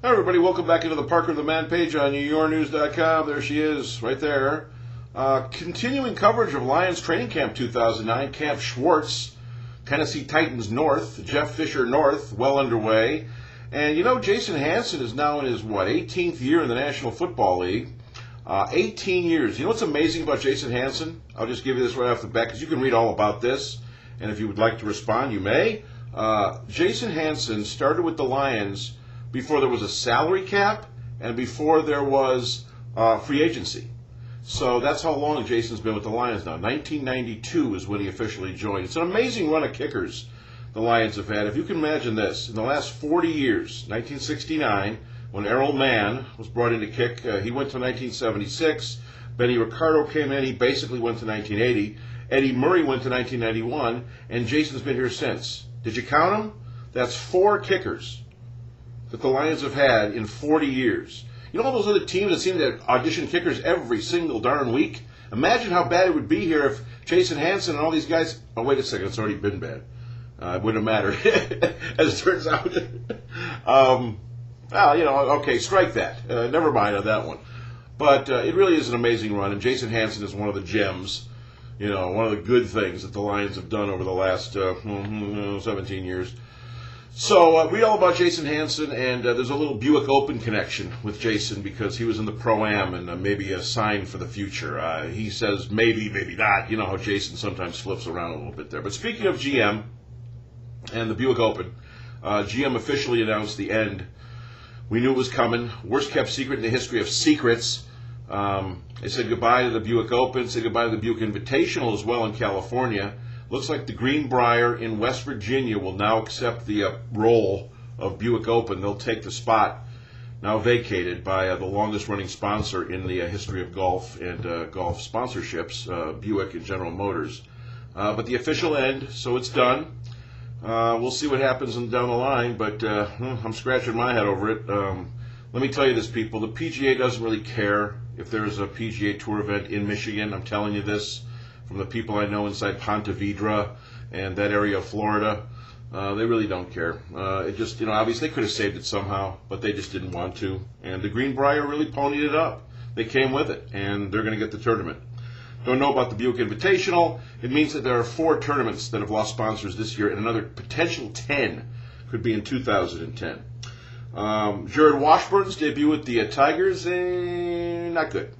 Hi, everybody. Welcome back into the Parker the Man page on yournews.com. There she is, right there. Continuing coverage of Lions Training Camp 2009. Camp Schwartz, Tennessee Titans North, Jeff Fisher North, well underway. And you know, Jason Hanson is now in his, 18th year in the National Football League. 18 years. You know what's amazing about Jason Hanson? I'll just give you this right off the bat because you can read all about this. And if you would like to respond, you may. Jason Hanson started with the Lions before there was a salary cap and before there was free agency. So that's how long Jason's been with the Lions now. 1992 is when he officially joined. It's an amazing run of kickers the Lions have had. If you can imagine this, in the last 40 years, 1969, when Errol Mann was brought in to kick, he went to 1976. Benny Ricardo came in, he basically went to 1980. Eddie Murray went to 1991, and Jason's been here since. Did you count them? That's 4 kickers that the Lions have had in 40 years. You know all those other teams that seem to audition kickers every single darn week? Imagine how bad it would be here if Jason Hanson and all these guys... Oh, wait a second, it's already been bad. It wouldn't have mattered, as it turns out. Well, you know, okay, strike that. Never mind on that one. But it really is an amazing run, and Jason Hanson is one of the gems, you know, one of the good things that the Lions have done over the last 17 years. So read all about Jason Hanson, and there's a little Buick Open connection with Jason because he was in the Pro-Am and maybe a sign for the future. He says maybe, maybe not. You know how Jason sometimes flips around a little bit there. But speaking of GM and the Buick Open, GM officially announced the end. We knew it was coming. Worst kept secret in the history of secrets. They said goodbye to the Buick Open, said goodbye to the Buick Invitational as well in California. Looks like the Greenbrier in West Virginia will now accept the role of Buick Open. They'll take the spot now vacated by the longest running sponsor in the history of golf and golf sponsorships, Buick and General Motors. But the official end, so it's done. We'll see what happens down the line, but I'm scratching my head over it. Let me tell you this, people. The PGA doesn't really care if there's a PGA Tour event in Michigan. I'm telling you this from the people I know inside Ponte Vedra and that area of Florida. They really don't care. It just, you know, obviously they could have saved it somehow, but they just didn't want to. And the Greenbrier really ponied it up. They came with it, and they're going to get the tournament. Don't know about the Buick Invitational. It means that there are 4 tournaments that have lost sponsors this year, and another potential 10 could be in 2010. Jared Washburn's debut with the Tigers, not good.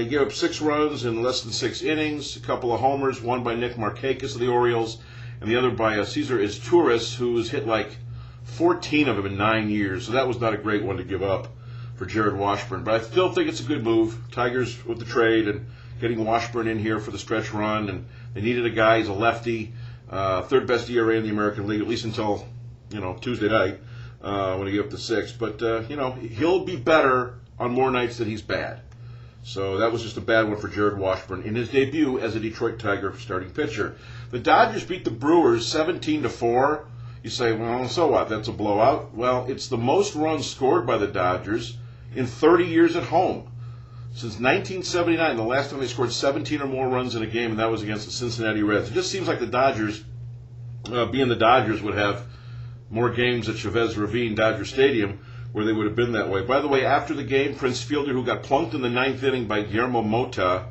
He gave up 6 runs in less than 6 innings, a couple of homers, one by Nick Markakis of the Orioles, and the other by Cesar Izturis, who has hit like 14 of them in 9 years. So that was not a great one to give up for Jared Washburn. But I still think it's a good move. Tigers with the trade and getting Washburn in here for the stretch run, and they needed a guy. He's a lefty, 3rd best ERA in the American League, at least until, you know, Tuesday night when he gave up the 6. But, you know, he'll be better on more nights that he's bad. So that was just a bad one for Jared Washburn in his debut as a Detroit Tiger starting pitcher. The Dodgers beat the Brewers 17-4. You say, well, so what? That's a blowout. Well, it's the most runs scored by the Dodgers in 30 years at home. Since 1979, the last time they scored 17 or more runs in a game, and that was against the Cincinnati Reds. It just seems like the Dodgers, being the Dodgers, would have more games at Chavez Ravine Dodger Stadium where they would have been that way. By the way, after the game, Prince Fielder, who got plunked in the 9th inning by Guillermo Mota,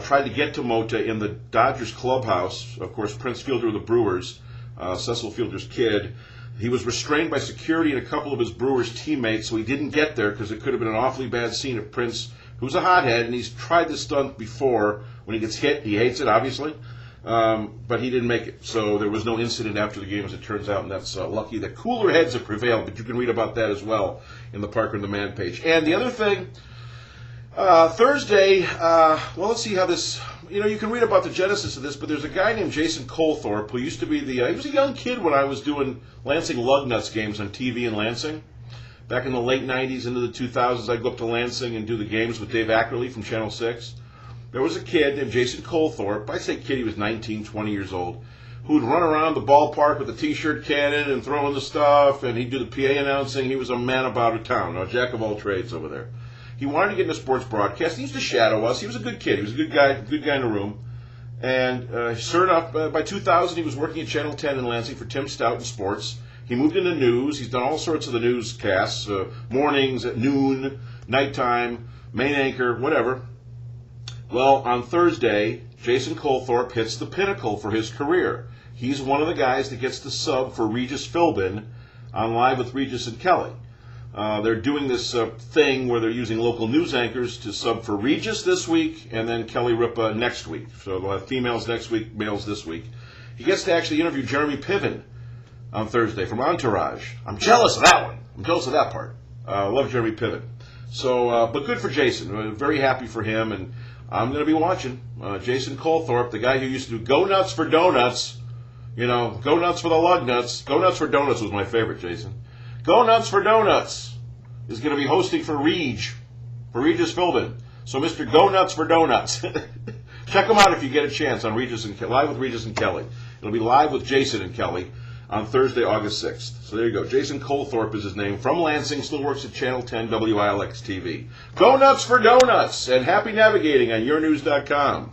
tried to get to Mota in the Dodgers clubhouse. Of course, Prince Fielder of the Brewers, Cecil Fielder's kid. He was restrained by security and a couple of his Brewers teammates, so he didn't get there because it could have been an awfully bad scene if Prince, who's a hothead, and he's tried this stunt before. When he gets hit, he hates it, obviously. But he didn't make it. So there was no incident after the game, as it turns out, and that's lucky. The cooler heads have prevailed, but you can read about that as well in the Parker and the Man page. And the other thing, Thursday, well, let's see how this, you know, you can read about the genesis of this, but there's a guy named Jason Colthorpe who used to be he was a young kid when I was doing Lansing Lugnuts games on TV in Lansing. Back in the late 90s into the 2000s, I'd go up to Lansing and do the games with Dave Ackerley from Channel 6. There was a kid named Jason Colthorpe. I say kid, he was 19, 20 years old, who would run around the ballpark with a T-shirt cannon and throwing the stuff, and he'd do the PA announcing. He was a man about town, a jack of all trades over there. He wanted to get into sports broadcast. He used to shadow us. He was a good kid. He was a good guy in the room. And sure enough, by 2000, he was working at Channel 10 in Lansing for Tim Stout in sports. He moved into news. He's done all sorts of the newscasts, mornings, at noon, nighttime, main anchor, whatever. Well, on Thursday, Jason Colthorpe hits the pinnacle for his career. He's one of the guys that gets the sub for Regis Philbin on Live with Regis and Kelly. They're doing this thing where they're using local news anchors to sub for Regis this week and then Kelly Ripa next week. So they'll have females next week, males this week. He gets to actually interview Jeremy Piven on Thursday from Entourage. I'm jealous of that one. I'm jealous of that part. I love Jeremy Piven. So, but good for Jason. Very happy for him, and I'm going to be watching Jason Colthorpe, the guy who used to do Go Nuts for Donuts. You know, Go Nuts for the Lug Nuts. Go Nuts for Donuts was my favorite, Jason. Go Nuts for Donuts is going to be hosting for Regis Philbin. So, Mr. Go Nuts for Donuts. Check him out if you get a chance on Live with Regis and Kelly. It'll be Live with Jason and Kelly on Thursday, August 6th. So there you go. Jason Colthorpe is his name. From Lansing, still works at Channel 10 WILX TV. Go Nuts for Donuts, and happy navigating on yournews.com.